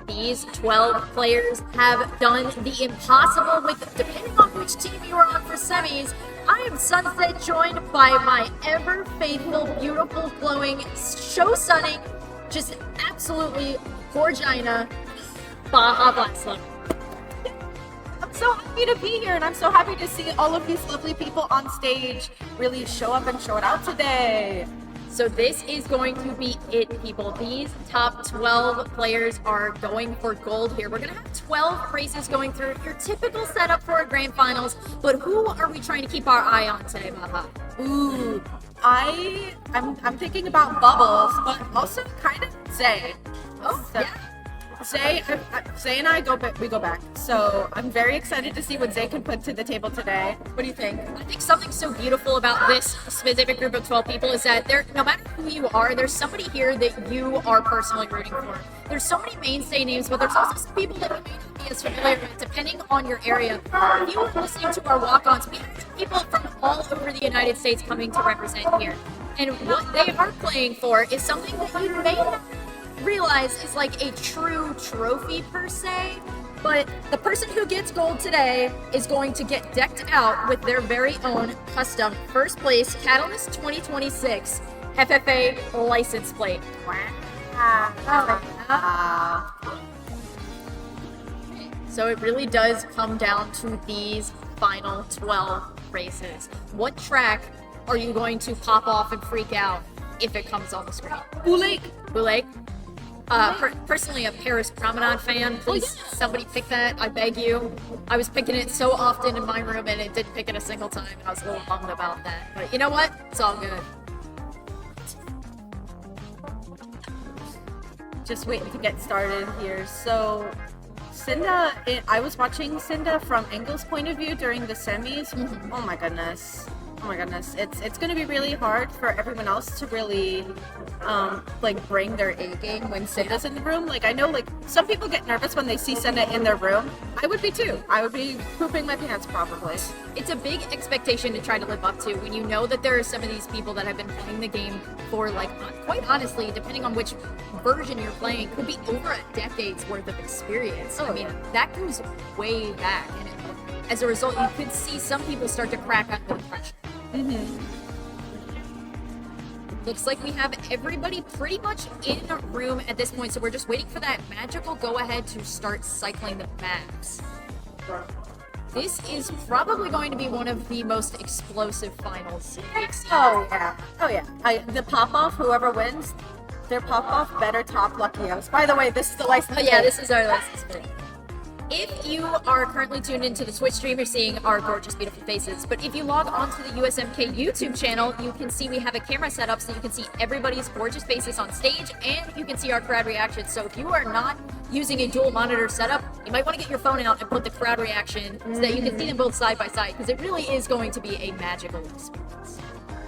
These 12 players have done the impossible with, depending on which team you are on for semis. I am Sunset, joined by my ever faithful, beautiful, glowing, show stunning, just absolutely gorgina, Baja Blackslam. I'm so happy to be here, and I'm so happy to see all of these lovely people on stage really show up and show it out today. So this is going to be it, people. These top 12 players are going for gold here. We're going to have 12 races going through, your typical setup for a grand finals, but who are we trying to keep our eye on today, Baja? Ooh, I'm thinking about Bubbles, but also kind of Zay. Oh, so, yeah. Zay and I go back, so I'm very excited to see what Zay can put to the table today. What do you think? I think something so beautiful about this specific group of 12 people is that no matter who you are, there's somebody here that you are personally rooting for. There's so many mainstay names, but there's also some people that you may not be as familiar with, depending on your area. If you were listening to our walk-ons, we have people from all over the United States coming to represent here. And what they are playing for is something that you may not realize is like a true trophy per se, but the person who gets gold today is going to get decked out with their very own custom first place Catalyst 2026 FFA license plate. So it really does come down to these final 12 races. What track are you going to pop off and freak out if it comes on the screen? Boulake. Personally a Paris Promenade fan. Please, somebody pick that, I beg you. I was picking it so often in my room and it didn't pick it a single time, and I was a little bummed about that. But you know what? It's all good. Just waiting to get started here. So, Cynda, I was watching Cynda from Engel's point of view during the semis. Oh my goodness. It's going to be really hard for everyone else to really bring their A game when Cynda's in the room. Like, I know like some people get nervous when they see Cynda in their room. I would be too. I would be pooping my pants probably. It's a big expectation to try to live up to when you know that there are some of these people that have been playing the game for, like, quite honestly, depending on which version you're playing, could be over a decade's worth of experience. I mean, that goes way back, and as a result, you could see some people start to crack under the pressure. Looks like we have everybody pretty much in a room at this point, so we're just waiting for that magical go-ahead to start cycling the maps. This is probably going to be one of the most explosive finals we've seen. Oh yeah. The pop-off, whoever wins, their pop-off better top Lucky House. By the way, this is the license plate. Oh yeah, this is our license plate. If you are currently tuned into the Twitch stream, you're seeing our gorgeous, beautiful faces. But if you log onto the USMK YouTube channel, you can see we have a camera set up so you can see everybody's gorgeous faces on stage, and you can see our crowd reactions. So if you are not using a dual monitor setup, you might want to get your phone out and put the crowd reaction so that you can see them both side by side, because it really is going to be a magical experience.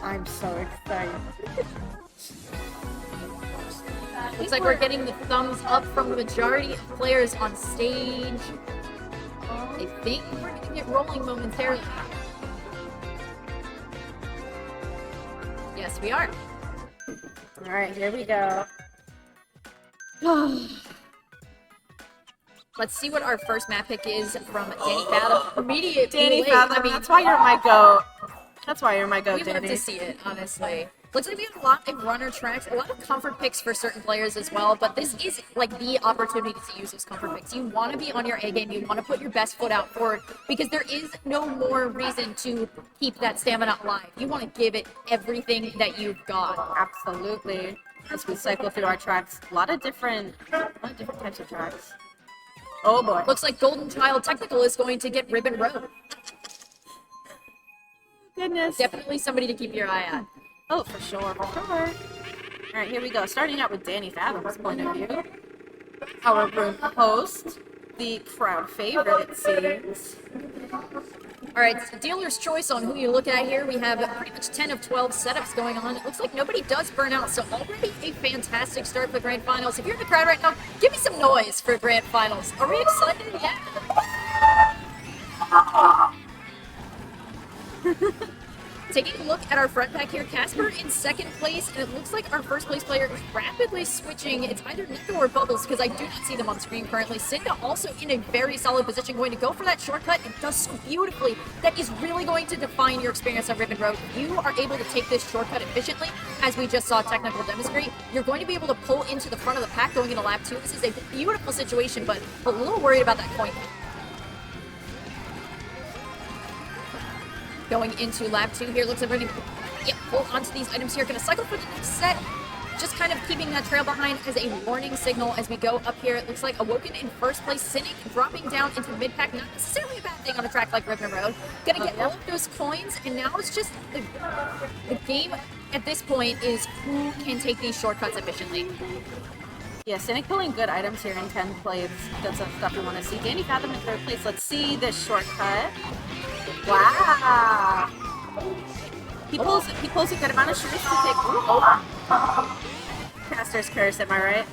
I'm so excited. Looks like we're getting the thumbs up from the majority of players on stage. I think we're going to get rolling momentarily. Yes, we are. All right, here we go. Let's see what our first map pick is from Danny Fathom. Immediate Danny Fathom. I mean, that's why you're my goat. That's why you're my goat, Danny. We love to see it, honestly. Looks like we have a lot of runner tracks, a lot of comfort picks for certain players as well, but this is like the opportunity to use those comfort picks. You want to be on your A game, you want to put your best foot out forward, because there is no more reason to keep that stamina alive. You want to give it everything that you've got. Absolutely. As we cycle through our tracks, a lot of different types of tracks. Oh boy. Looks like Golden Child Technical is going to get Ribbon Road. Goodness. Definitely somebody to keep your eye on. Oh, for sure. All right, here we go. Starting out with Danny Fathom's point of view. Our room host, the crowd favorite, it seems. All right, so dealer's choice on who you look at here. We have pretty much 10 of 12 setups going on. It looks like nobody does burn out, so already a fantastic start for Grand Finals. If you're in the crowd right now, give me some noise for Grand Finals. Are we excited? Yeah. Taking a look at our front pack here, Kasper in second place, and it looks like our first place player is rapidly switching. It's either Neko or Bubbles, because I do not see them on screen currently. Cynda also in a very solid position, going to go for that shortcut, and does so beautifully. That is really going to define your experience on Ribbon Road. You are able to take this shortcut efficiently, as we just saw Technical demonstrate. You're going to be able to pull into the front of the pack going into lap 2. This is a beautiful situation, but a little worried about that coin. Going into lap 2 here, looks like we're going to hold onto these items here. Going to cycle for the next set. Just kind of keeping that trail behind as a warning signal as we go up here. It looks like Awoken in first place. Cynic dropping down into mid-pack. Not necessarily a bad thing on a track like Ribbon Road. Going to get all of those coins, and now it's just the game at this point is who can take these shortcuts efficiently. Yeah, Cynic pulling good items here in 10th place. That's some stuff we want to see. Danny Fathom in 3rd place. Let's see this shortcut. Wow. He pulls a good amount of shoots to take. Caster's curse, am I right?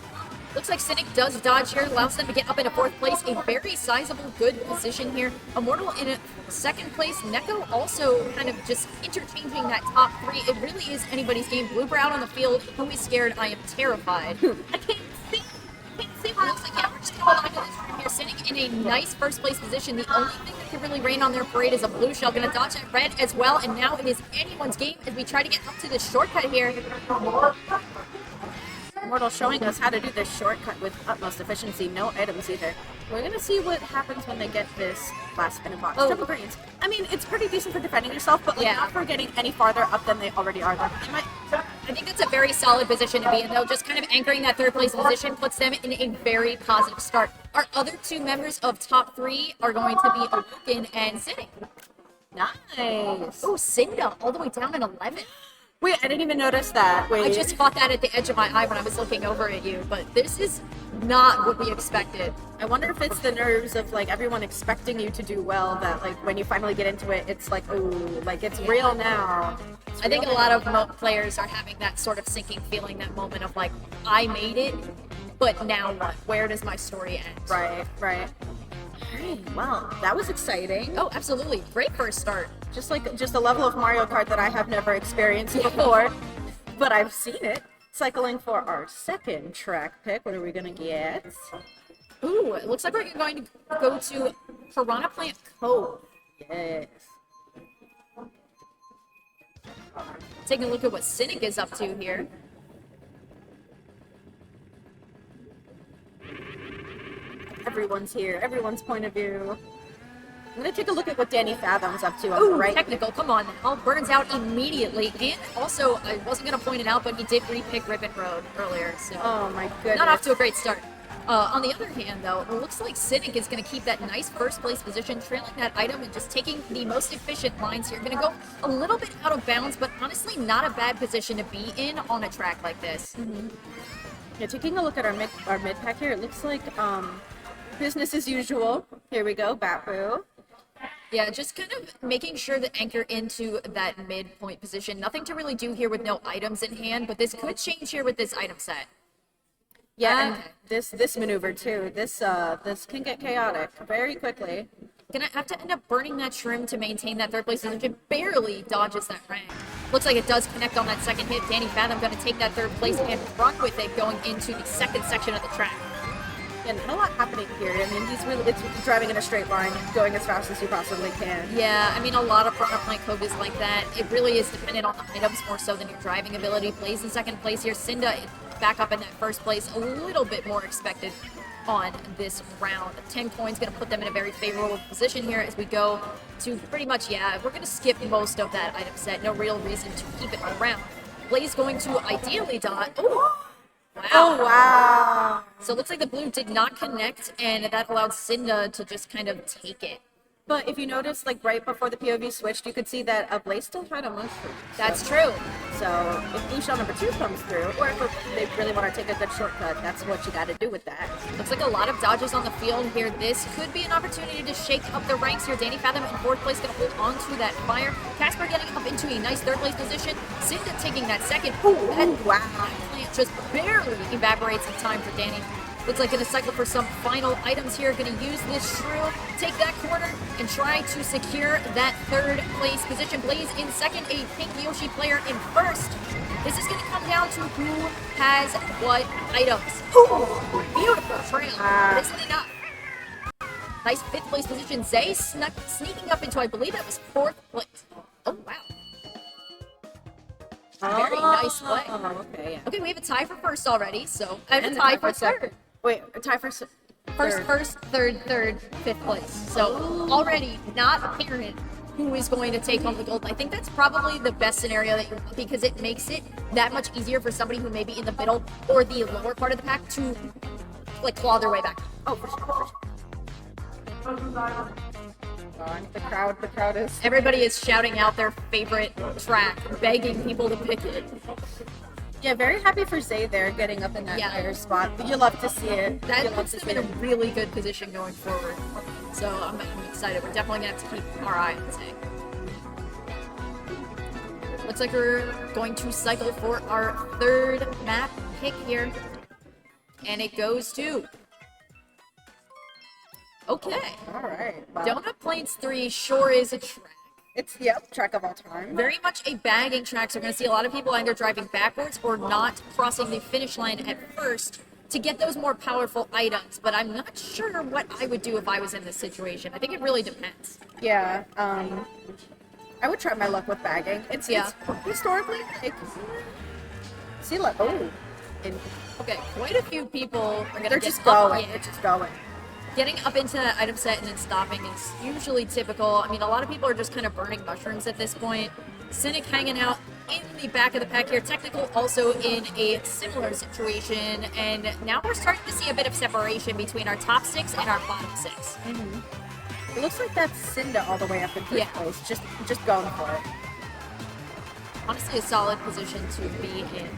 Looks like Cynic does dodge here, allows them to get up into 4th place. A very sizable, good position here. Immortal in 2nd place. Neko also kind of just interchanging that top 3. It really is anybody's game. Blooper out on the field. Who is scared? I am terrified. I can't see what it looks like. Yeah, we're just going to hold on to this room here. Cynic in a nice 1st place position. The only thing that can really rain on their parade is a blue shell. Going to dodge at red as well. And now it is anyone's game as we try to get up to this shortcut here. Immortal showing us how to do this shortcut with utmost efficiency, no items either. We're gonna see what happens when they get this last spinning box. Triple greens. I mean, it's pretty decent for defending yourself, but like, not for getting any farther up than they already are. I think that's a very solid position to be in, though. Just kind of anchoring that 3rd place position puts them in a very positive start. Our other 2 members of top 3 are going to be Awoken and Cynic. Nice. Oh, Cynda all the way down in 11th. Wait, I didn't even notice that. Wait. I just caught that at the edge of my eye when I was looking over at you, but this is not what we expected. I wonder if it's the nerves of like everyone expecting you to do well that like when you finally get into it, it's like, ooh, like it's real now. I think a lot of players are having that sort of sinking feeling, that moment of like, I made it, but now what? Where does my story end? Right. Alright, well, that was exciting. Oh, absolutely. Great first start. Just a level of Mario Kart that I have never experienced before, but I've seen it. Cycling for our 2nd track pick. What are we gonna get? Ooh, it looks like we're going to go to Piranha Plant Cove. Yes. Taking a look at what Cynic is up to here. Everyone's here. Everyone's point of view. I'm gonna take a look at what Danny Fathom's up to. Ooh, right. Technical, come on. All burns out immediately. And also, I wasn't gonna point it out, but he did re-pick Ribbon Road earlier, so. Oh my goodness. Not off to a great start. On the other hand, though, it looks like Cynic is going to keep that nice 1st place position, trailing that item and just taking the most efficient lines here. Going to go a little bit out of bounds, but honestly not a bad position to be in on a track like this. Mm-hmm. Yeah, taking a look at our mid pack here, it looks like business as usual. Here we go, Batboo. Yeah, just kind of making sure to anchor into that midpoint position. Nothing to really do here with no items in hand, but this could change here with this item set. Yeah, and this maneuver too. This can get chaotic very quickly. Gonna have to end up burning that shrimp to maintain that 3rd place position. Barely dodges that rank. Looks like it does connect on that 2nd hit. Danny Fathom gonna take that 3rd place and run with it going into the 2nd section of the track. And not a lot happening here. I mean, it's driving in a straight line, going as fast as you possibly can. Yeah, I mean, a lot of Piranha Plant Cove is like that. It really is dependent on the items more so than your driving ability. Plays in 2nd place here. Cynda back up in that 1st place. A little bit more expected on this round. 10 coins going to put them in a very favorable position here as we go to pretty much, we're going to skip most of that item set. No real reason to keep it around. Blaze going to ideally dot. Oh! Wow. Oh, wow. So it looks like the blue did not connect, and that allowed Cynda to just kind of take it. But if you notice, like right before the POV switched, you could see that Blaze still had a mushroom. That's true. So if blue shell number 2 comes through, or if they really want to take a good shortcut, that's what you got to do with that. Looks like a lot of dodges on the field here. This could be an opportunity to shake up the ranks here. Danny Fathom in 4th place, going to hold on to that fire. Kasper getting up into a nice 3rd place position. Cynda taking that 2nd. Ooh, that plant just barely evaporates in time for Danny. Looks like gonna cycle for some final items here. Gonna use this shrew, take that corner, and try to secure that third place position. Blaze in second, a pink Yoshi player in first. This is gonna come down to who has what items. Ooh, beautiful trail, but isn't enough. Nice fifth place position. Zay sneaking up into, I believe that was fourth place. Oh, wow. Very nice play. Okay, yeah. Okay, we have a tie for first already, so and a tie for third. Wait, a tie for First, third, fifth place. So already not apparent who is going to take home the gold. I think that's probably the best scenario that because it makes it that much easier for somebody who may be in the middle or the lower part of the pack to like claw their way back. Oh, for sure. The crowd is... Everybody is shouting out their favorite track, begging people to pick it. Yeah, very happy for Zay there, getting up in that higher spot. You love to see it. That puts them in a really good position going forward. So I'm excited. We're definitely going to have to keep our eye on Zay. Looks like we're going to cycle for our third map pick here. And it goes to... Okay. All right. Wow. Donut Plains 3 sure is a track. It's, track of all time. Very much a bagging track, so we're going to see a lot of people either driving backwards or not crossing the finish line at first to get those more powerful items. But I'm not sure what I would do if I was in this situation. I think it really depends. Yeah. I would try my luck with bagging. It's historically, like... See, like, Okay, quite a few people are going to They're just going. Getting up into that item set and then stopping is usually typical. I mean, a lot of people are just kind of burning mushrooms at this point. Cynic hanging out in the back of the pack here. Technical also in a similar situation. And now we're starting to see a bit of separation between our top six and our bottom six. Mm-hmm. It looks like that's Cynda all the way up in first place. Just going for it. Honestly, a solid position to be in.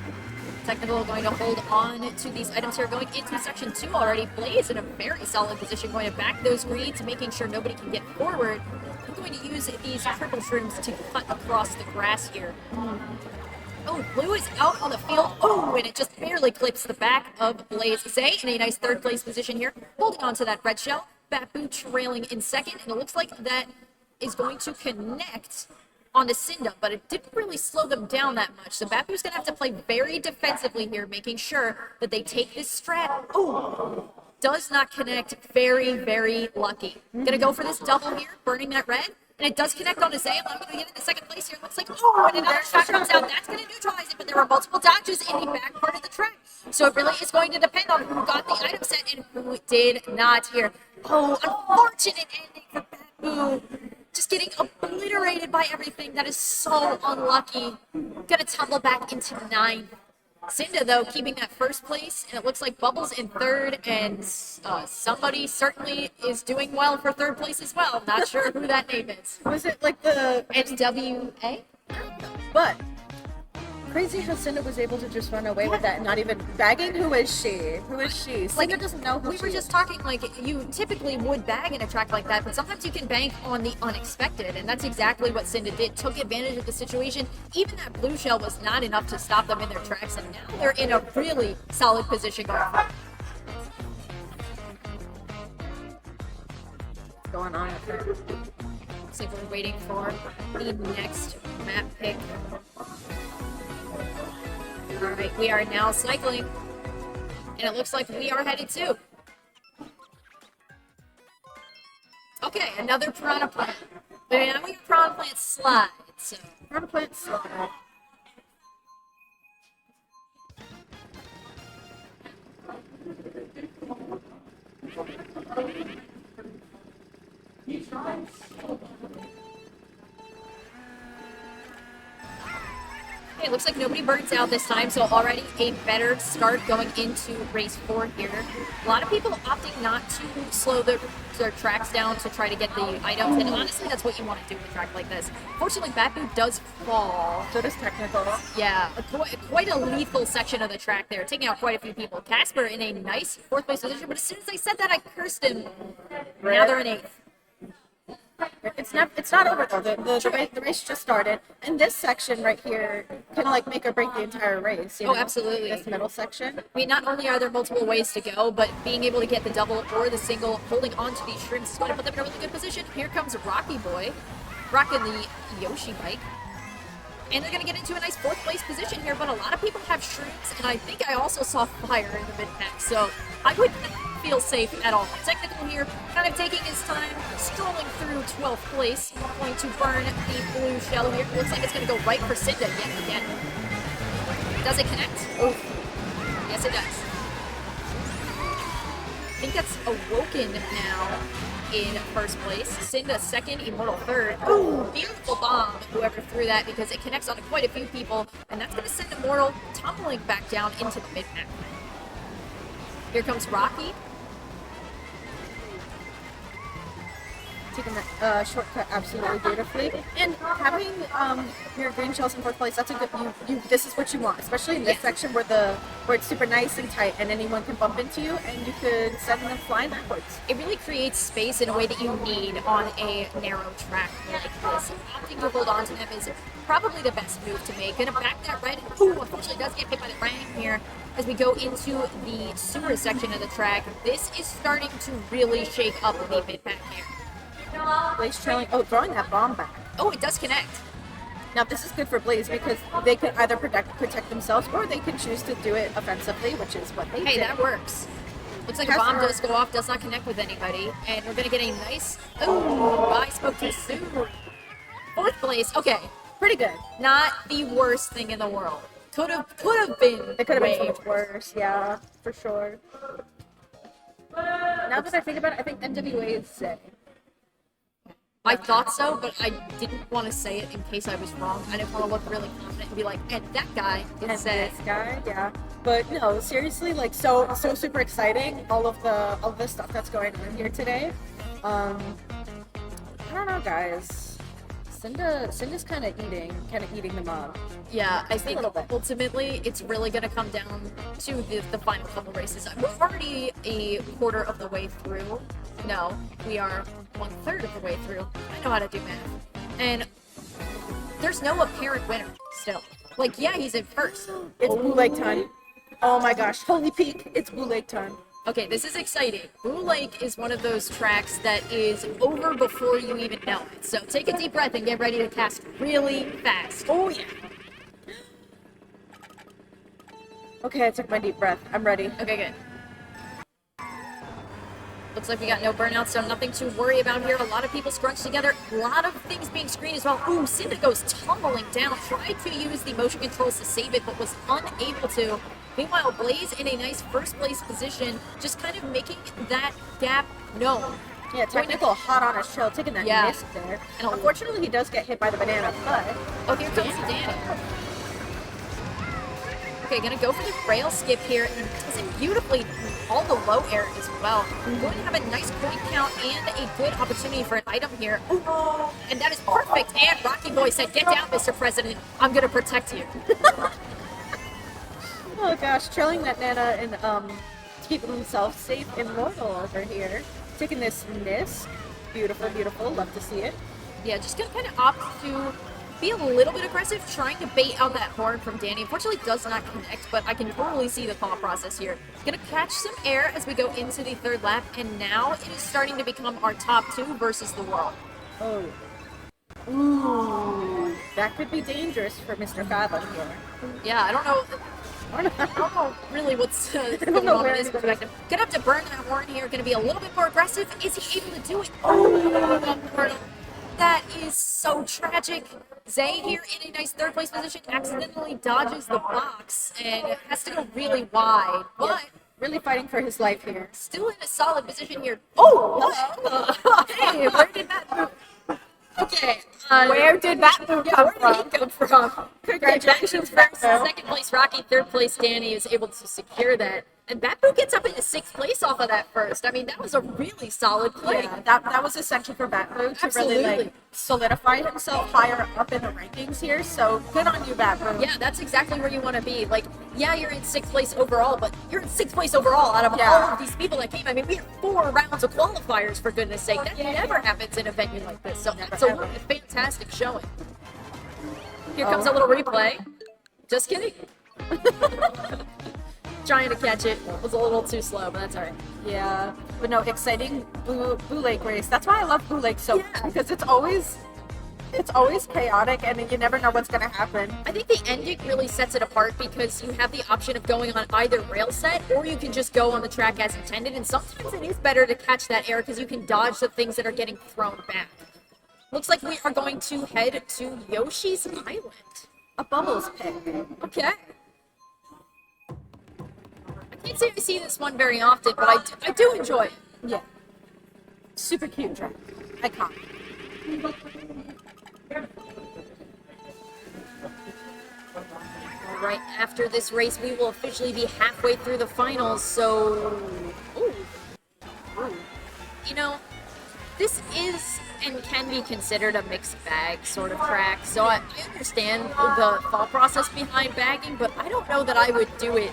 Technical going to hold on to these items here going into section 2 already. Blaze in a very solid position going to back those greens, making sure nobody can get forward. I'm going to use these triple shrooms to cut across the grass here. Oh, Blue is out on the field. Oh, and it just barely clips the back of Blaze. Zay in a nice third place position here, holding on to that red shell. Batboo trailing in second, and it looks like that is going to connect on the Cynda, but it didn't really slow them down that much. So Batboo's going to have to play very defensively here, making sure that they take this strat. Oh, does not connect. Very, very lucky. Going to go for this double here, burning that red. And it does connect on to Zay. I'm going to get into second place here. Looks like, oh, and another shot comes out. That's going to neutralize it, but there are multiple dodges in the back part of the track. So it really is going to depend on who got the item set and who did not here. Oh, unfortunate ending for Batboo. Just getting obliterated by everything. That is so unlucky. Gonna tumble back into 9th. Cynda, though, keeping that first place, and it looks like Bubbles in third, and somebody certainly is doing well for third place as well. Not sure who that name is. Was it like the... NWA? But... crazy how Cynda was able to just run away with that and not even bagging. Who is she? Cynda doesn't know who we were just talking, like, you typically would bag in a track like that, but sometimes you can bank on the unexpected, and that's exactly what Cynda did. Took advantage of the situation. Even that blue shell was not enough to stop them in their tracks, and now they're in a really solid position going forward. What's going on with her? Looks like we're waiting for the next map pick. Alright, we are now cycling, and it looks like we are headed to... Okay, another Piranha Plant. But now we have Piranha Plant Slide, so... Piranha Plant Slide. It looks like nobody burns out this time, so already a better start going into race 4 here. A lot of people opting not to slow their tracks down to try to get the items, and honestly, that's what you want to do with a track like this. Fortunately, Batboo does fall. So does Technical. Yeah, quite a lethal section of the track there, taking out quite a few people. Kasper in a nice 4th place position, but as soon as I said that, I cursed him. Now they're in 8th. It's not over though. The race just started, and this section right here can like make or break the entire race. You know? Absolutely. This middle section. I mean, not only are there multiple ways to go, but being able to get the double or the single, holding on to these shrimps is going to put them in a really good position. Here comes Rocky Boy, rocking the Yoshi bike. And they're going to get into a nice 4th place position here, but a lot of people have shrooms, and I think I also saw fire in the mid-pack, so I would not feel safe at all. Technical here, kind of taking his time, strolling through 12th place, going to burn the blue shell here. Looks like it's going to go right for Cynda yet again. Does it connect? Oh, yes it does. I think that's Awoken now in 1st place. Cynda 2nd, Immortal 3rd. Oh, beautiful bomb, whoever threw that, because it connects onto quite a few people, and that's going to send Immortal tumbling back down into the mid-pack. Here comes Rocky. Taking that shortcut absolutely beautifully, and having your green shells in 4th place. That's a good. This is what you want, especially in this section where it's super nice and tight, and anyone can bump into you, and you could send them flying backwards. It really creates space in a way that you need on a narrow track like this. Opting to hold on to them is probably the best move to make. Gonna back that right. Ooh, unfortunately does get hit by the rang here. As we go into the sewer section of the track, this is starting to really shake up the mid-pack here. Blaze trailing. Oh, throwing that bomb back. Oh, it does connect. Now this is good for Blaze because they could either protect themselves or they can choose to do it offensively, which is what they did. Hey, that works. Looks like a bomb does go off, does not connect with anybody, and we're gonna get a nice. Oh, I spoke too soon. 4th place. Okay, Pretty good. not the worst thing in the world. Could have been. It could have been so way much worse. Yeah, for sure. Now that I think about it, I think NWA is safe. I thought so, but I didn't want to say it in case I was wrong. I didn't want to look really confident and be like, and that guy And said. this guy, yeah. But no, seriously, like so super exciting. All of the stuff that's going on here today. I don't know, guys. Cynda's kind of eating them up. Yeah, I a think little bit. ultimately it's really going to come down to the final couple races. We're already a quarter of the way through. No, we are 1/3 of the way through. I know how to do math. And there's no apparent winner still. Like, yeah, he's in 1st. It's Blue Lake time. Oh my gosh, holy peak! It's Blue Lake time. Okay, this is exciting. Blue Lake is one of those tracks that is over before you even know it. So take a deep breath and get ready to cast really fast. Oh yeah. Okay, I took my deep breath. I'm ready. Okay, good. Looks like we got no burnouts, so nothing to worry about here. A lot of people scrunched together. A lot of things being screened as well. Ooh, Cynda goes tumbling down. Tried to use the motion controls to save it, but was unable to. Meanwhile, Blaze in a nice 1st place position, just kind of making that gap known. Yeah, technical hot on his trail, taking that miss there. And unfortunately, he does get hit by the banana, but... Oh, here comes Danny. Okay, gonna go for the rail skip here, and does it beautifully all the low air as well. Going to have a nice point count and a good opportunity for an item here. Ooh, and that is perfect. And Rocky Boy said, "Get down, Mr. President. I'm gonna protect you." Oh gosh, trailing that Nana and keeping himself safe. Immortal over here, taking this miss. Beautiful, beautiful. Love to see it. Yeah, just gonna kind of opt to be a little bit aggressive, trying to bait out that horn from Danny. Unfortunately, does not connect, but I can totally see the thought process here. Gonna catch some air as we go into the 3rd lap, and now it is starting to become our top 2 versus the world. Oh. Ooh, that could be dangerous for Mr. Fathom here. Yeah, I don't know really what's going on in his perspective. Gonna have to burn that horn here. Gonna be a little bit more aggressive. Is he able to do it? Oh, that is so tragic. Zay here in a nice 3rd place position accidentally dodges the box and has to go really wide, but really fighting for his life here. Still in a solid position here. Oh, hey, where did that move? Okay, where did Batboo come from? Congratulations, first, 2nd place Rocky, 3rd place Danny is able to secure that. And Batboo gets up into 6th place off of that first. I mean, that was a really solid play. Yeah, that was essential for Batboo to Absolutely. really like solidify himself higher up in the rankings here. So good on you, Batboo. Yeah, that's exactly where you want to be. Like, yeah, you're in 6th place overall, but you're in 6th place overall out of all of these people that came. I mean, we had 4 rounds of qualifiers, for goodness sake. That never happens in a venue like this. So that's a fantastic showing. Here comes a little replay. Just kidding. Trying to catch it. Was a little too slow, but that's all right. Yeah, but no, exciting Blue Lake race. That's why I love Blue Lake so much, because it's always chaotic and you never know what's gonna happen. I think the ending really sets it apart because you have the option of going on either rail set or you can just go on the track as intended, and sometimes it is better to catch that air because you can dodge the things that are getting thrown back. Looks like we are going to head to Yoshi's Island. A bubbles pick. Okay. I can't say I see this one very often, but I do enjoy it. Yeah. Super cute track. Iconic. Right after this race, we will officially be halfway through the finals, so... Ooh. You know, this is and can be considered a mixed bag sort of track, so I understand the thought process behind bagging, but I don't know that I would do it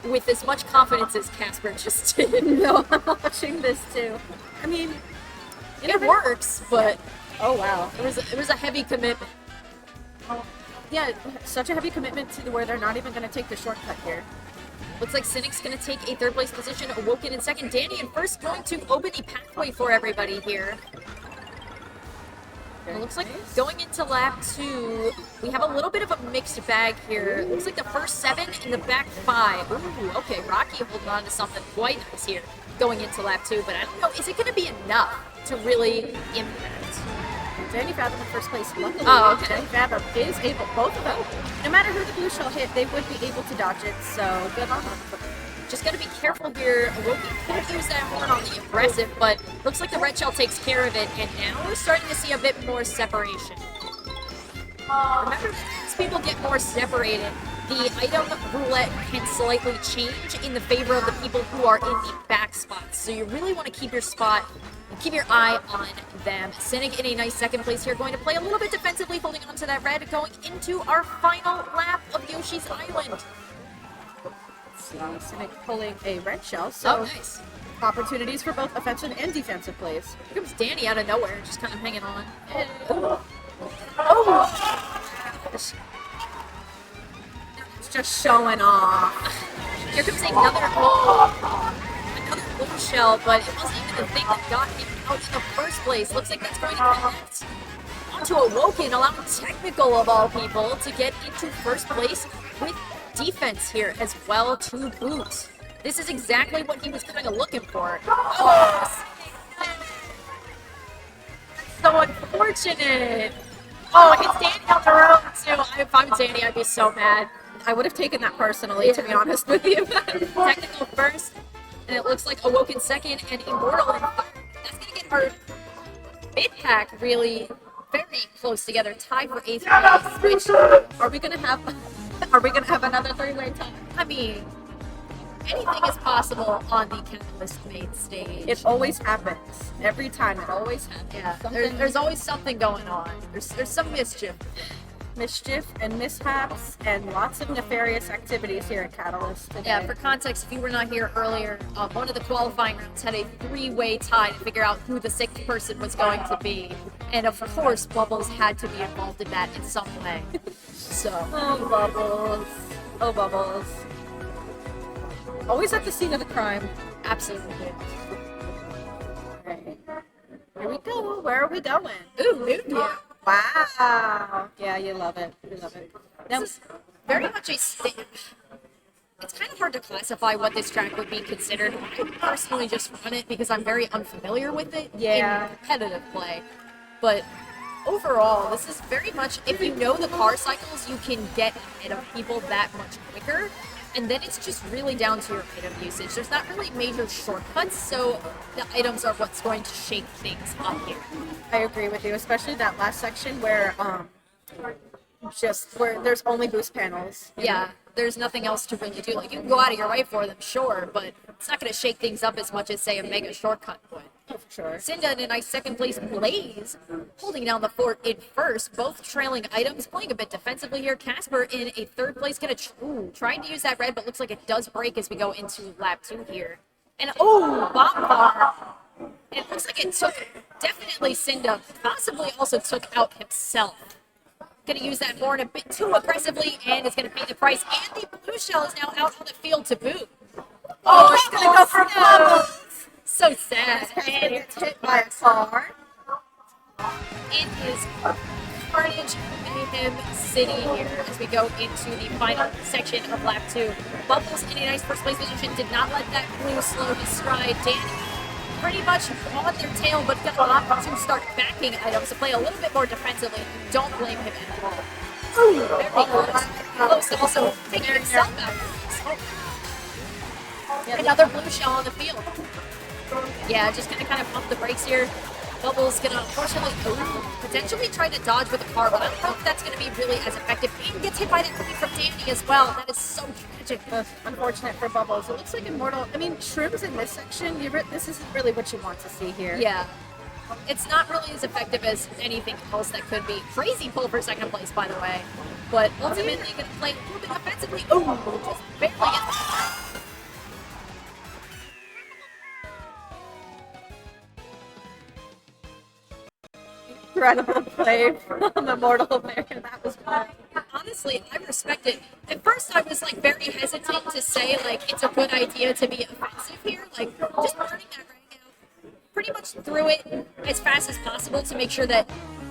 with as much confidence as Kasper just did. No, I'm watching this too. I mean, it works, but oh wow, it was a heavy commitment. Yeah, such a heavy commitment to where they're not even going to take the shortcut here. Looks like Cynic's going to take a 3rd place position, Awoken in 2nd, Danny in 1st, going to open a pathway for everybody here. It looks like going into lap 2, we have a little bit of a mixed bag here. It looks like the first 7 and the back 5. Ooh, okay, Rocky holding on to something quite nice here going into lap 2, but I don't know, is it going to be enough to really impact? Danny Fathom in 1st place. Luckily, Danny Fathom is able, both of them, no matter who the blue shell hit, they would be able to dodge it, so good on them. Just got to be careful here. Awoken could use that horn on the aggressive, but looks like the red shell takes care of it, and now we're starting to see a bit more separation. Remember, as people get more separated, the item roulette can slightly change in the favor of the people who are in the back spots. So you really want to keep your spot and keep your eye on them. Sinic in a nice 2nd place here, going to play a little bit defensively, holding on to that red, going into our final lap of Yoshi's Island. Sinic pulling a red shell, so nice. Opportunities for both offensive and defensive plays. Here comes Danny out of nowhere, just kind of hanging on. It's just showing off. Here comes another blue shell, but it wasn't even the thing that got him out in the first place. Looks like that's going to connect onto Awoken, allowing Technical of all people to get into 1st place with defense here as well to boot. This is exactly what he was kind of looking for. Oh, so unfortunate. Oh, it's Danny on the road too. If I'm Danny, I'd be so mad. I would have taken that personally, to be honest with you. Technical 1st, and it looks like Awoken 2nd and Immortal in 3rd. That's gonna get our mid pack really very close together, tied for 8th place. Which are we gonna have another 3-way tie? I mean, anything is possible on the Catalyst main stage. It always happens. Every time, it always happens. Yeah, there's always something going on. There's some mischief. Mischief and mishaps and lots of nefarious activities here at Catalyst today. Yeah, for context, if you were not here earlier, one of the qualifying rounds had a 3-way tie to figure out who the 6th person was going to be. And of course, Bubbles had to be involved in that in some way. So. Oh, Bubbles. Oh, Bubbles. Always at the scene of the crime. Absolutely. Right. Here we go. Where are we going? Ooh, India. Wow. Yeah, you love it. You love it. Now, this is very much a stage. It's kind of hard to classify what this track would be considered. I personally just run it because I'm very unfamiliar with it in competitive play. But overall, this is very much, if you know the car cycles, you can get ahead of people that much quicker. And then it's just really down to your item usage. There's not really major shortcuts, so the items are what's going to shake things up here. I agree with you, especially that last section where where there's only boost panels. Yeah. there's nothing else to really do. Like, you can go out of your way for them, sure, but it's not going to shake things up as much as, say, a mega shortcut would. Oh, for sure. Cynda in a nice second place. Blaze holding down the fort in first, both trailing items, playing a bit defensively here. Kasper in a third place, trying to use that red, but looks like it does break as we go into lap 2 here. And bomb bar. It looks like it took definitely Cynda, possibly also took out himself. Going to use that horn a bit too aggressively, and it's going to pay the price. And the blue shell is now out on the field to boot. Oh, it's going to go for Bubbles. So sad. And gets hit by a car. It is Carnage Mayhem City here as we go into the final section of lap 2. Bubbles in a nice first place position, did not let that blue slow his stride. Danny pretty much on their tail, but gonna opt to start backing items to play a little bit more defensively. Don't blame him at all. Ooh, very close. Also taking himself out. Another blue shell on the field. Yeah, just gonna kind of pump the brakes here. Bubbles gonna unfortunately potentially try to dodge with the car, but I don't know if that's gonna be really as effective. And gets hit by that movie from Danny as well. That is so tragic. Unfortunate for Bubbles. It looks like Immortal. I mean, shrooms in this section, this isn't really what you want to see here. Yeah. It's not really as effective as anything else that could be. Crazy pull for second place, by the way. But ultimately gonna play a little bit offensively. Ooh, just barely gets. Incredible play from Immortal there. That was fun. Honestly, I respect it. At first, I was like very hesitant to say like it's a good idea to be offensive here. Like just burning that rang out. Pretty much threw it as fast as possible to make sure that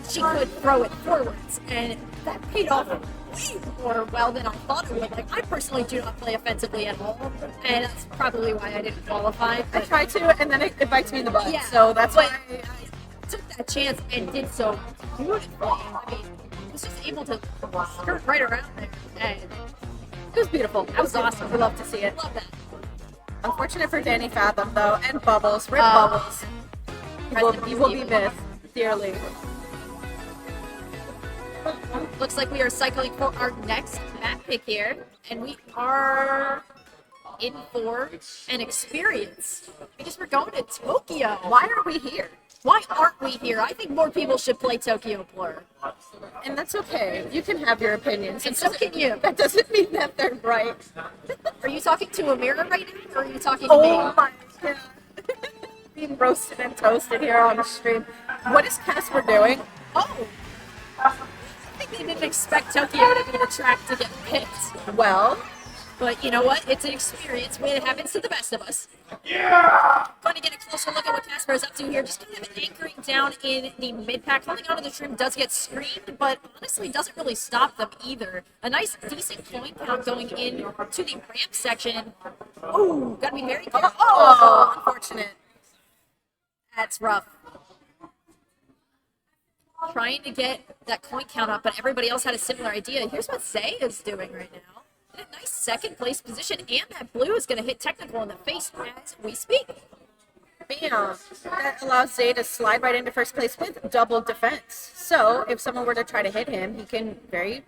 she could throw it forwards, and that paid off way more well than I thought it would. Like I personally do not play offensively at all, and that's probably why I didn't qualify. I tried to, and then it bites me in the butt. Yeah, so that's why I took that chance and did so beautifully. I mean, was just able to skirt right around there, and it was beautiful. That was awesome. We love to see it. Love that. Unfortunate for Danny Fathom though, and Bubbles. Rip Bubbles. He will be missed dearly. Looks like we are cycling for our next map pick here, and we are in for an experience because we're going to Tokyo. Why are we here? Why aren't we here? I think more people should play Tokyo Blur. And that's okay. You can have your opinions. And so can you. That doesn't mean that they're right. Are you talking to a mirror right now, or are you talking to me? Oh my god. Being roasted and toasted here on the stream. What is Kasper doing? Oh! I think they didn't expect Tokyo to be the track to get picked. Well, but you know what? It's an experience when it happens to the best of us. Yeah! Going to get a closer look at what Kasper is up to here. Just kind of anchoring down in the mid-pack. Holding onto the trim does get screened, but honestly doesn't really stop them either. A nice, decent point count going in to the ramp section. Ooh, gotta be very careful. Oh, unfortunate. That's rough. Trying to get that coin count up, but everybody else had a similar idea. Here's what Zay is doing right now. In a nice second place position, and that blue is going to hit technical in the face as we speak. Bam. That allows Zay to slide right into first place with double defense. So if someone were to try to hit him, he can very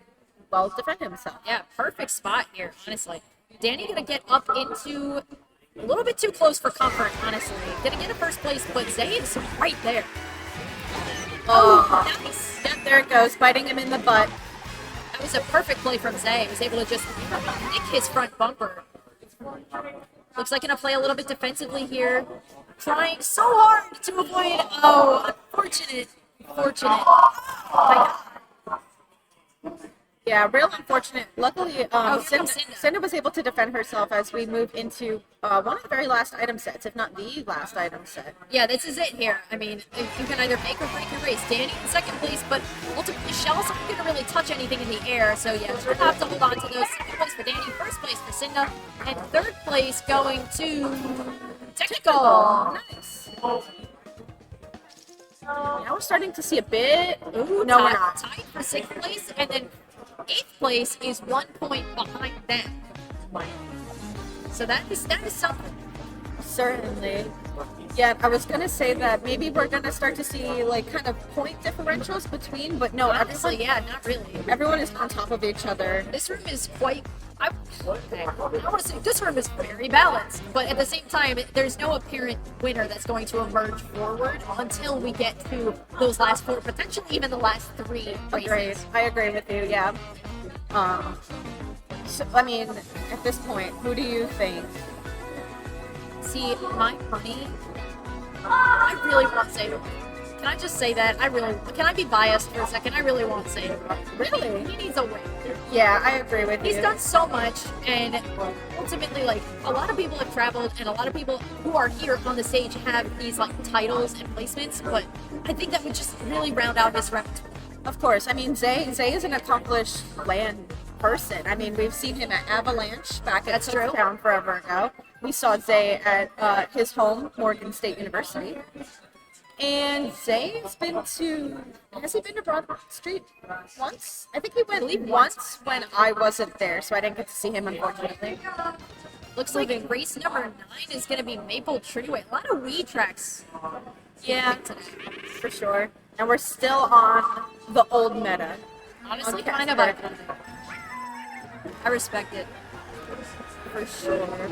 well defend himself. Yeah, perfect spot here, honestly. Danny going to get up into a little bit too close for comfort, honestly. Going to get a first place, but Zay is right there. Oh, nice. Yep, there it goes, biting him in the butt. That was a perfect play from Zay. He was able to just nick his front bumper. Looks like gonna play a little bit defensively here. Trying so hard to avoid. Oh, unfortunate. Fortunate. Oh my god. Yeah, real unfortunate. Luckily, Cynda. Cynda was able to defend herself as we move into one of the very last item sets, if not the last item set. Yeah, this is it here. I mean, you can either make or break your race. Danny in second place, but ultimately Shell's not going to really touch anything in the air. So yeah, we're going to have to hold on to those. Second place for Danny, first place for Cynda, and third place going to Technical. Nice. Now we're starting to see a bit. Ooh, no, we're not. Tied for sixth place, and then eighth place is 1 point behind them. So that is something. Certainly. Yeah, I was gonna say that maybe we're gonna start to see like kind of point differentials between, but no, honestly, yeah, not really. Everyone is on top of each other. This room is quite I want to say this room is very balanced, but at the same time, there's no apparent winner that's going to emerge forward until we get to those last 4, potentially even the last 3 races. I agree with you. Yeah. So, I mean, at this point, who do you think? See, my money, I really want Cynda. Can I just say that? Can I be biased for a second? I really want Cynda. Really? He needs a win. Yeah, I agree with you. He's done so much, and ultimately, like, a lot of people have traveled, and a lot of people who are here on the stage have these, like, titles and placements, but I think that would just really round out his repertoire. Of course. I mean, Zay is an accomplished land person. I mean, we've seen him at Avalanche back at Town forever ago. We saw Zay at his home, Morgan State University. And Zay's been to, has he been to Broad Street once? I think he went once when I wasn't there, so I didn't get to see him, unfortunately. Looks like race number 9 is going to be Maple Treeway. A lot of Wii tracks. Yeah, for sure. And we're still on the old meta. Honestly, kind of iconic. I respect it. For sure.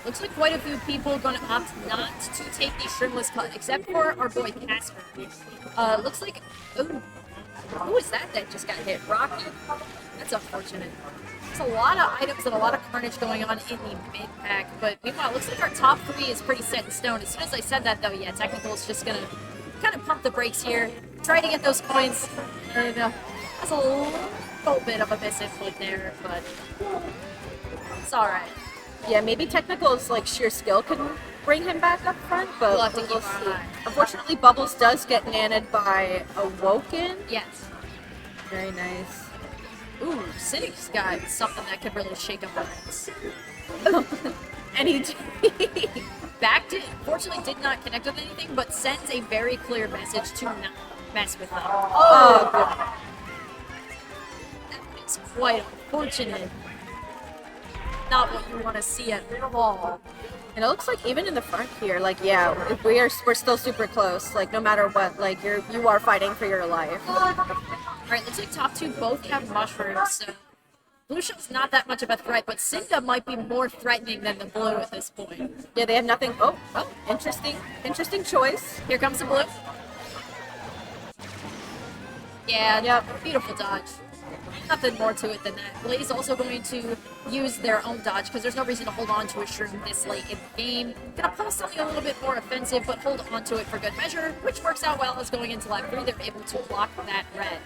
Looks like quite a few people are going to opt not to take the shrimless cut, except for our boy Kasper. Looks like, ooh, who was that just got hit? Rocket? That's unfortunate. There's a lot of items and a lot of carnage going on in the mid-pack, but meanwhile, it looks like our top 3 is pretty set in stone. As soon as I said that, though, yeah, Technical is just going to kind of pump the brakes here, try to get those points, and that's a little bit of a misinput there, but it's alright. Yeah, maybe Technical's like sheer skill can bring him back up front, but we'll have to keep our eye. Unfortunately, Bubbles does get nanned by Awoken. Yes. Very nice. Ooh, Cynic's got something that could really shake up our ranks. And he backed it. Fortunately, did not connect with anything, but sends a very clear message to not mess with them. Oh, that is quite unfortunate. Not what you want to see at all. And it looks like even in the front here, like, yeah, we're still super close. Like, no matter what, like, you are fighting for your life. Alright, looks like top 2 both have mushrooms, so Blue Shell's not that much of a threat, but Cynda might be more threatening than the blue at this point. Yeah, they have nothing. Oh, interesting choice. Here comes the blue. Yeah, yep. Beautiful dodge. Nothing more to it than that. Blaze also going to use their own dodge because there's no reason to hold on to a shroom this late in the game. Gonna pull something a little bit more offensive, but hold on to it for good measure, which works out well as going into lap 3, they're able to block that red.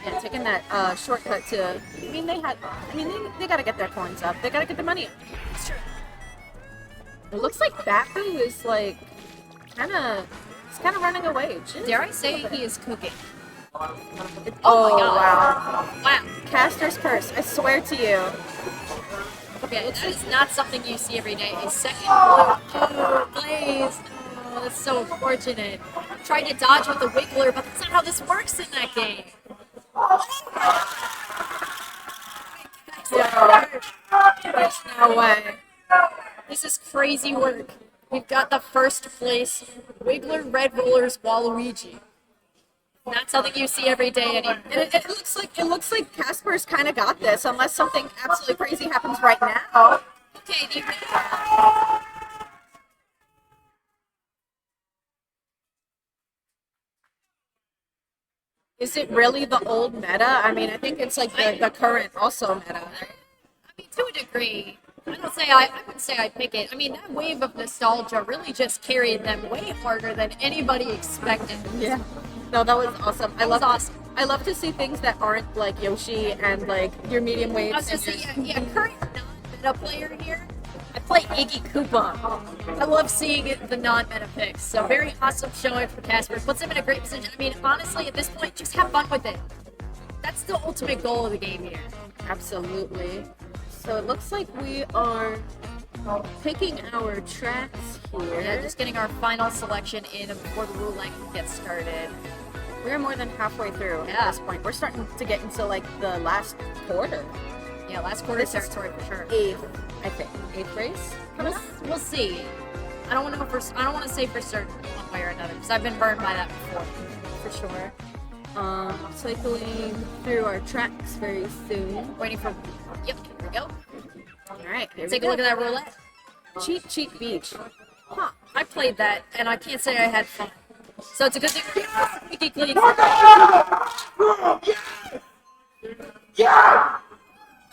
Yeah, taking that shortcut to. I mean, they gotta get their coins up. They gotta get the money up. It's true. It looks like Batboo is like kind of running away. Dare I say he is cooking? Oh my god! Wow! Caster's curse. I swear to you. Okay, that is not something you see every day. A second blue. Oh, Blaze. Oh, that's so unfortunate. Tried to dodge with the Wiggler, but that's not how this works in that game. There's no way. This is crazy work. We've got the first place Wiggler, Red Rollers, Waluigi. Not something you see every day anymore. And it looks like Kasper's kind of got this, unless something absolutely crazy happens right now. Okay, Is it really the old meta? I mean, I think it's like the current also meta. Right? I mean, to a degree. I wouldn't say I pick it. I mean, that wave of nostalgia really just carried them way harder than anybody expected. Yeah. No, that was awesome. I love awesome. I love to see things that aren't like Yoshi and like your medium waves. I was just saying, yeah, current non-meta player here. I play Iggy Koopa. I love seeing the non-meta picks. So very awesome showing for Kasper. Puts him in a great position. I mean, honestly, at this point, just have fun with it. That's the ultimate goal of the game here. Absolutely. So it looks like we are picking our tracks here. Yeah, just getting our final selection in before the rule length gets started. We're more than halfway through at this point. We're starting to get into like the last quarter. Yeah, last quarter territory for sure. Eighth race. We'll see. I don't want to say for certain one way or another because I've been burned by that before. For sure. Cycling through our tracks very soon. Waiting for. Yep, here we go. All right, here Take we a go. look at that roulette. Cheap beach. Huh. I played that, and I can't say I had fun. So it's a good thing we're squeaky clean.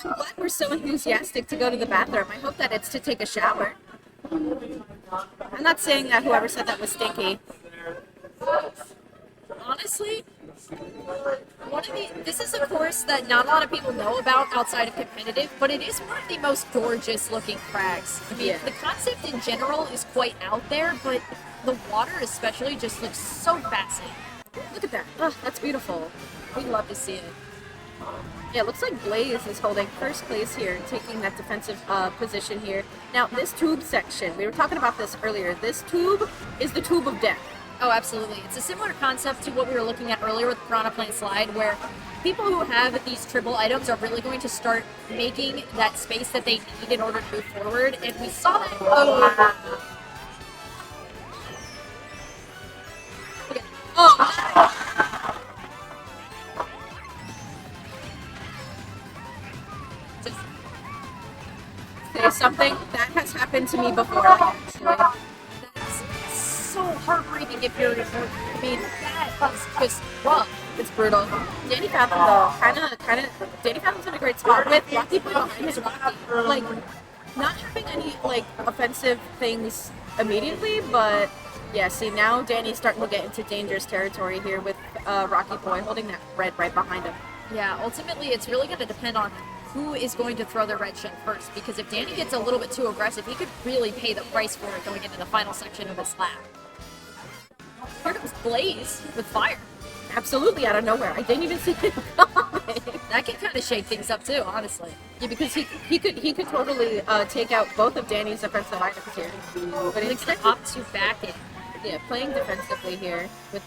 I'm glad we're so enthusiastic to go to the bathroom. I hope that it's to take a shower. I'm not saying that whoever said that was stinky. Honestly, this is a course that not a lot of people know about outside of competitive, but it is one of the most gorgeous looking crags. I mean, the concept in general is quite out there, but the water especially just looks so fascinating. Look at that. Oh, that's beautiful. We love to see it. Yeah, it looks like Blaze is holding first place here, taking that defensive position here. Now, this tube section, we were talking about this earlier. This tube is the tube of death. Oh, absolutely. It's a similar concept to what we were looking at earlier with the Piranha Plant Slide, where people who have these triple items are really going to start making that space that they need in order to move forward, and we saw that. Say something that has happened to me before, actually. That's so heartbreaking if you're. I mean, that is just rough. It's brutal. Danny Fathom, though, Danny Fathom's in a great spot with Rocky behind his Rocky. Like, not having any, like, offensive things immediately, but yeah, see, now Danny's starting to get into dangerous territory here with Rocky Boy holding that red right behind him. Yeah, ultimately, it's really going to depend on who is going to throw the red shell first, because if Danny gets a little bit too aggressive, he could really pay the price for it going into the final section of this lap. Here comes Blaze with fire. Absolutely out of nowhere. I didn't even see it coming. That can kind of shake things up too, honestly. Yeah, because he could totally take out both of Danny's defensive items here. But He instead, opt to back it. yeah, playing defensively here with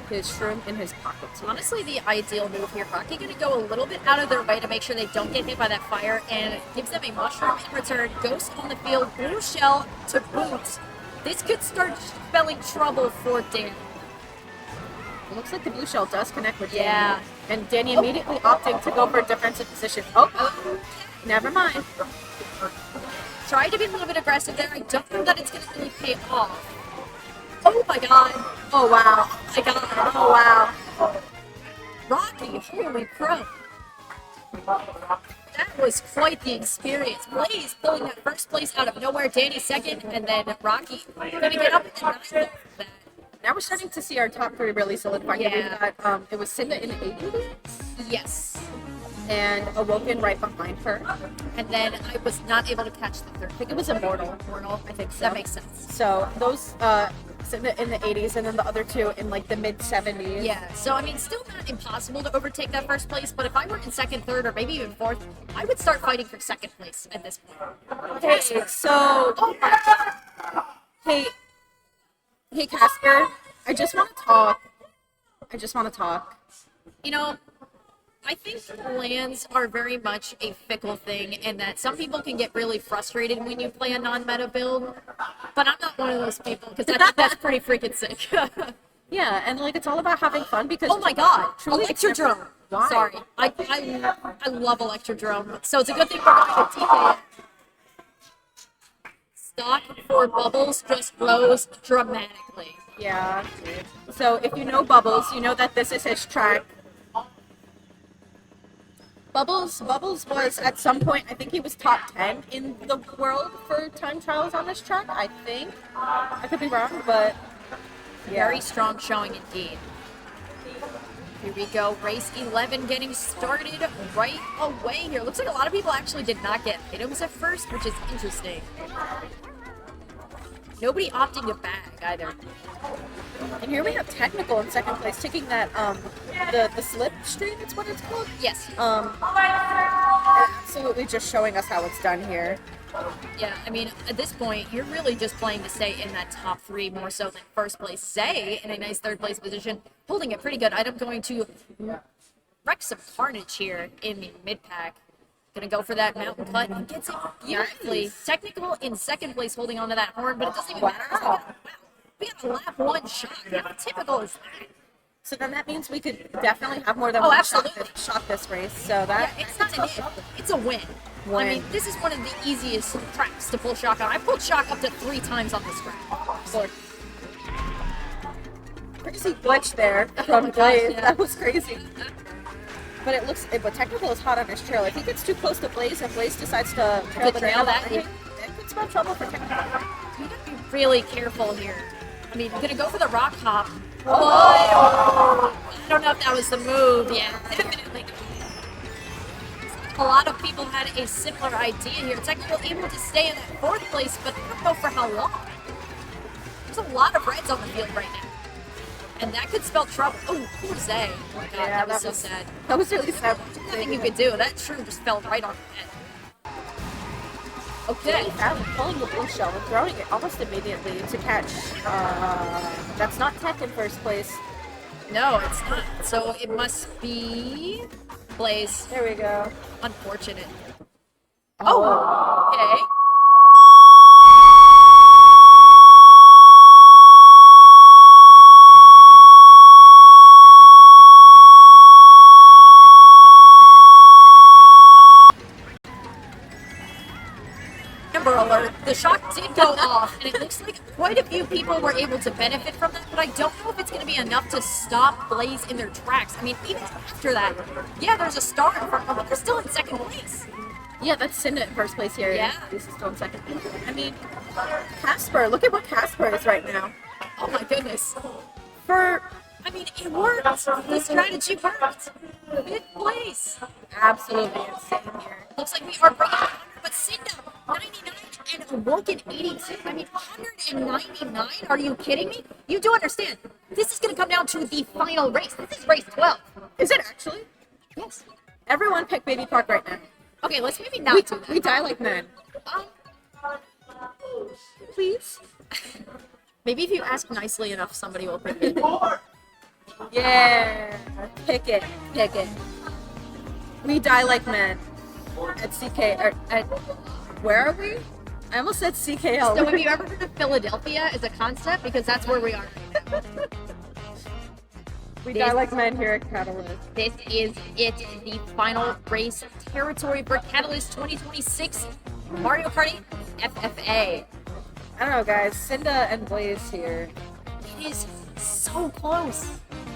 his shroom in his pocket. Honestly, the ideal move here. Rocky going to go a little bit out of their way to make sure they don't get hit by that fire, and it gives them a mushroom in return. Ghost on the field, blue shell to boot. This could start spelling trouble for Danny. It looks like the blue shell does connect with Danny. Yeah. And Danny immediately opting to go for a defensive position. Oh, never mind. Tried to be a little bit aggressive there. I don't know that it's going to really pay off. Oh my god. Oh, wow. Oh my god. Oh, wow. Rocky, holy crap. That was quite the experience. Blaze pulling that first place out of nowhere, Danny second, and then Rocky gonna get up in ninth. Now we're starting to see our top three really solidify. Yeah. We've got, it was Cynda in 80, Yes. and Awoken right behind her. And then I was not able to catch the third. I think it was Immortal. I think so. That makes sense. So those Cynda in the 80s, and then the other two in like the mid 70s. Yeah, so I mean, still not impossible to overtake that first place, but if I were in second, third, or maybe even fourth, I would start fighting for second place at this point. Hey, so hey Kasper, I just want to talk. You know, I think lands are very much a fickle thing, and that some people can get really frustrated when you play a non-meta build, but I'm not one of those people, because I think that's pretty freaking sick. Yeah, and like it's all about having fun because Oh my god, truly Electrodrome. Why? Sorry, I love Electrodrome, so it's a good thing we're going to TK. Stock for Bubbles just grows dramatically. Yeah. So if you know Bubbles, you know that this is his track. Bubbles was at some point, I think he was top 10 in the world for time trials on this track, I think. I could be wrong, but yeah. Very strong showing indeed. Here we go, race 11 getting started right away here. Looks like a lot of people actually did not get items at first, which is interesting. Nobody opting to bag either. And here we have Technical in second place, taking that, the slip stream, it's what it's called? Yes. Absolutely just showing us how it's done here. Yeah, I mean, at this point, you're really just playing to stay in that top three more so than first place. Zay in a nice third place position, holding it pretty good. I'm going to wreck some carnage here in the mid pack. Gonna go for that mountain cut and gets it beautifully. Nice. Technical in second place holding on to that horn, but it doesn't even matter. Wow. We got a lap one shot. How typical is that? So then that means we could definitely have more than Oh, one absolutely. shot this race. So that Yeah, it's not an if, it's a win. I Win. mean, this is one of the easiest tracks to pull shock on. I pulled shock up to 3 times on this track. So, crazy glitch there Oh from my gosh, Blaze. yeah. That was crazy. But but Technical is hot on his trail. If he gets too close to Blaze and Blaze decides to trail the trail trail that, it could spell trouble for Technical. you gotta be really careful here. I mean, gonna go for the rock hop. Oh, I don't know if that was the move. Yeah, definitely. A lot of people had a similar idea here. Technical able to stay in that 4th place, but I don't know for how long. There's a lot of reds on the field right now. And that could spell trouble. Oh, poor Zay. Oh my god, Yeah, that was so sad. That was really sad. Nothing you could do. That shroom just fell right on the head. Okay. Pulling the blue shell and throwing it almost immediately to catch. That's not Tech in first place. No, it's not. So it must be Blaze. There we go. Unfortunate. Oh, okay. Amber alert, the shock did go off, and it looks like quite a few people were able to benefit from that, but I don't know if it's going to be enough to stop Blaze in their tracks. I mean, even after that, yeah, there's a star in front of them, but they're still in 2nd place. Yeah, that's Cynda in first place here. Yeah. This is still in 2nd. I mean, Kasper, look at what Kasper is right now. Oh my goodness. I mean, it worked. The strategy worked. 5th place. Absolutely insane here. Looks like we are bringing it under, but Cynda, 99 and Awoken 82. I mean, 199? Are you kidding me? You do understand. This is going to come down to the final race. This is race 12. Is it actually? Yes. Everyone pick Baby Park right now. Okay, let's maybe not do that. We die like men. Please? Maybe if you ask nicely enough, somebody will pick it. Yeah. Pick it. Pick it. We die like men. At CK. Where are we? I almost said CKL. So have you ever heard of Philadelphia as a concept? Because that's where we are. We die like men here at Catalyst. This is it, the final race territory for Catalyst 2026 Mario Kart 8 FFA. I don't know, guys. Cynda and Blaze here. It is so close.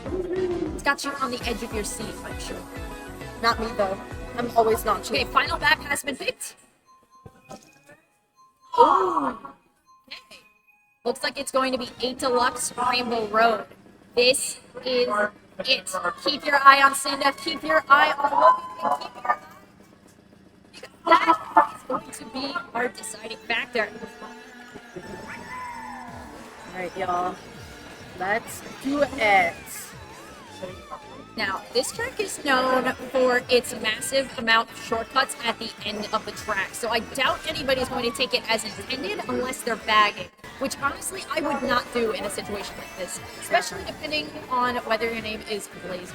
It's got you on the edge of your seat, I'm sure. Not me, though. I'm always not cheating. Okay, final map has been picked. Oh. Okay. Looks like it's going to be 8 Deluxe Rainbow Road. This is it. Keep your eye on Cynda. Keep your eye on Logan. Keep your eye. That is going to be our deciding factor. Alright, y'all. Let's do it. Now, this track is known for its massive amount of shortcuts at the end of the track, so I doubt anybody's going to take it as intended unless they're bagging, which honestly I would not do in a situation like this, especially depending on whether your name is Blaze.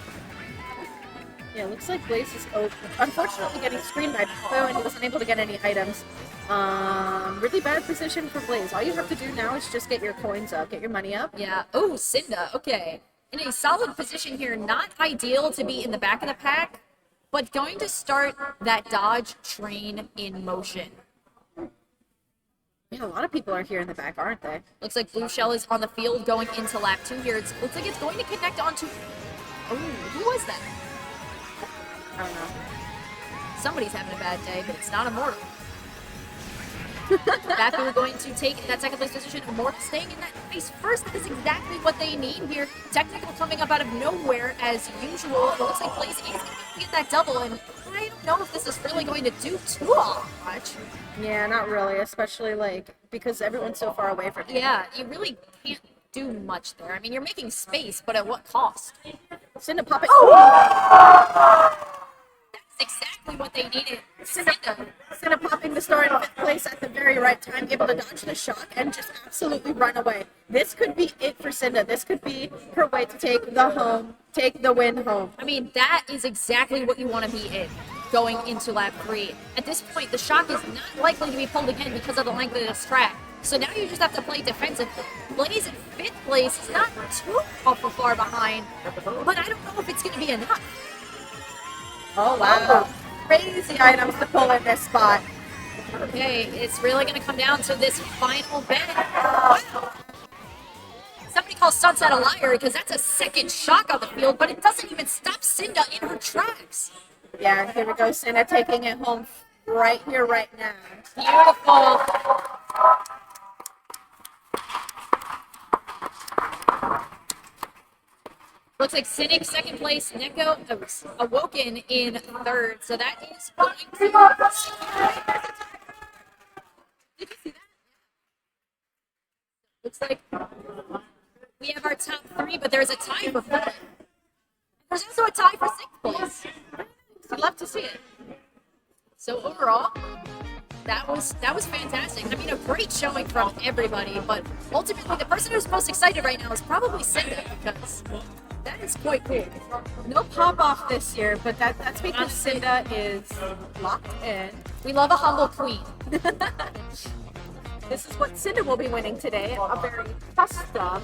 Yeah, looks like Blaze is unfortunately getting screened by Batboo, and he wasn't able to get any items. Really bad position for Blaze. All you have to do now is just get your coins up, get your money up. Yeah. Oh, Cynda. Okay. In a solid position here, not ideal to be in the back of the pack, but going to start that dodge train in motion. Yeah, a lot of people are here in the back, aren't they? Looks like Blue Shell is on the field going into lap 2 here. Looks like it's going to connect onto... Oh, who was that? I don't know. Somebody's having a bad day, but it's not Immortal. Batboo going to take that 2nd place position. Immortal staying in that place first. That is exactly what they need here. Technical coming up out of nowhere as usual. It looks like Blaze is going to get that double, and I don't know if this is really going to do too much. Yeah, not really, especially like because everyone's so far away from you. Yeah, you really can't do much there. I mean, you're making space, but at what cost? Cynda, pop it. That's exactly what they needed. Cynda popping the star in 5th place at the very right time, able to dodge the shock and just absolutely run away. This could be it for Cynda. This could be her way to take the win home. I mean, that is exactly what you want to be in going into lap 3. At this point, the shock is not likely to be pulled again because of the length of this track. So now you just have to play defensively. Blaze in 5th place is not too awful far behind, but I don't know if it's going to be enough. Oh, wow. Crazy items to pull in this spot. Okay, it's really going to come down to this final bet. Wow. Somebody calls Sunset a liar because that's a second shock on the field, but it doesn't even stop Cynda in her tracks. Yeah, here we go. Cynda taking it home right here, right now. Beautiful. Looks like Sinic second place, Neko Awoken in third. So that is going to. Did you see that? Looks like we have our top three, but there's a tie for fourth. There's also a tie for sixth place. I'd love to see it. So overall, that was fantastic. I mean, a great showing from everybody, but ultimately the person who's most excited right now is probably Cynda because that is quite cool. No pop-off this year, but that's because Cynda is locked in. We love a humble queen. This is what Cynda will be winning today, a very custom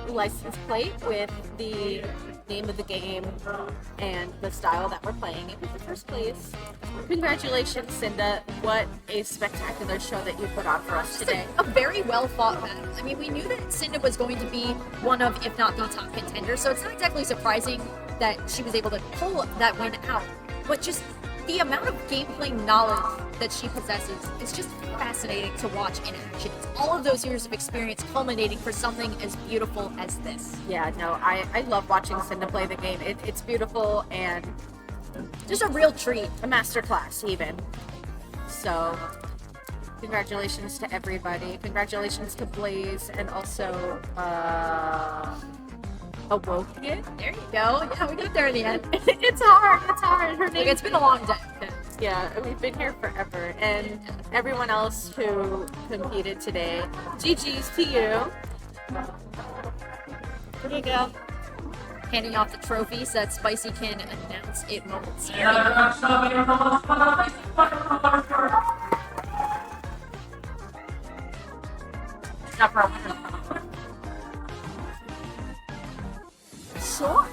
license plate with the name of the game and the style that we're playing it with the first place. Congratulations, Cynda. What a spectacular show that you put on for us today. A very well fought battle. I mean, we knew that Cynda was going to be one of, if not the top contender, so it's not exactly surprising that she was able to pull that win out. But just the amount of gameplay knowledge that she possesses is just fascinating to watch in action. It's all of those years of experience culminating for something as beautiful as this. Yeah, no, I love watching Cynda play the game. It's beautiful and just a real treat. A masterclass, even. So, congratulations to everybody. Congratulations to Blaze and also Awoken. There you go. Yeah, we got there in the end. It's hard. Her name. It's been a long day. Yeah, we've been here forever. And everyone else who competed today, GG's to you. Here you go. Handing off the trophy so that Spicy can announce it momentarily. Sure.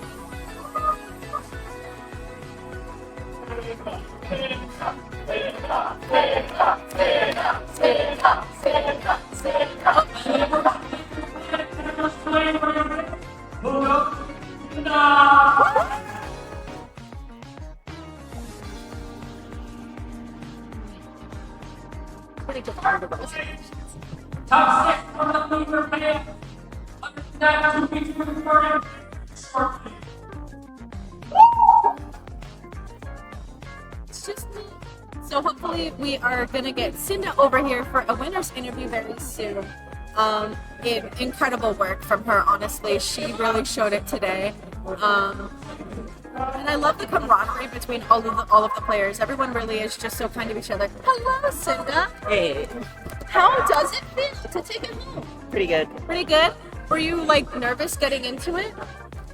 Pretty good part of the Top six from the Fever Band. That 2 weeks recording. It's just me. So hopefully we are gonna get Cynda over here for a winner's interview very soon. Incredible work from her, honestly. She really showed it today. And I love the camaraderie between all of the players. Everyone really is just so kind to each other. Hello, Cynda. Hey, How does it feel to take it home? pretty good. Pretty good. Were you like nervous getting into it?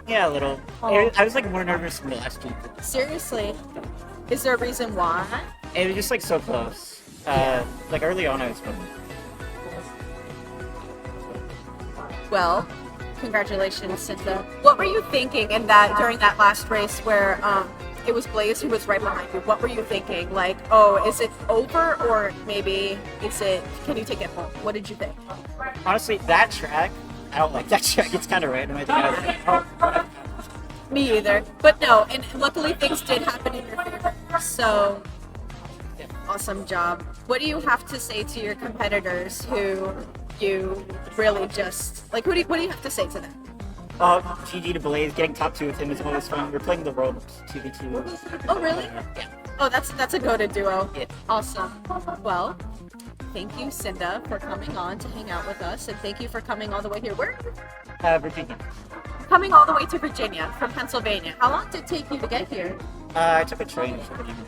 Yeah, a little. Oh. I was like more nervous than the last week. Seriously, is there a reason why? It was just like so close. Like early on, I was fun. Well, congratulations, Cynda. What were you thinking during that last race where it was Blaze who was right behind you? What were you thinking? Like, oh, is it over, or maybe can you take it home? What did you think? Honestly, that track, I don't like that track. It's kind of random. I think I was like, oh. Me either. But no, and luckily things did happen in your favor. So, Yeah. awesome job. What do you have to say to your competitors who you really just like? What do you have to say to them? GG to Blaze. Getting top 2 with him is always fun. We're playing the world 2v2. Oh, really? Yeah. Oh, that's a goated duo. Yeah. Awesome. Well, thank you, Cynda, for coming on to hang out with us, and thank you for coming all the way here. Where? Virginia. Coming all the way to Virginia from Pennsylvania. How long did it take you to get here? I took a train to Virginia.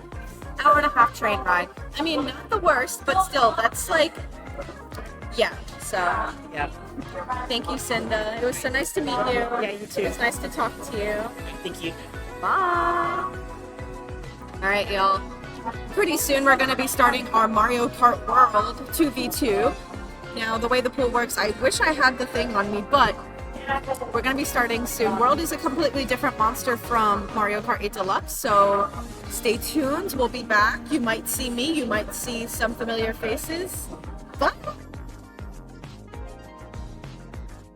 Hour-and-a-half train ride. I mean, not the worst, but still, that's like, yeah. So, Yeah. thank you, Cynda. It was so nice to meet you. Yeah, you too. It was nice to talk to you. Thank you. Bye. All right, y'all. Pretty soon we're going to be starting our Mario Kart World 2v2. Now, the way the pool works, I wish I had the thing on me, but We're going to be starting soon. World is a completely different monster from Mario Kart 8 Deluxe, so stay tuned. We'll be back. You might see me. You might see some familiar faces. But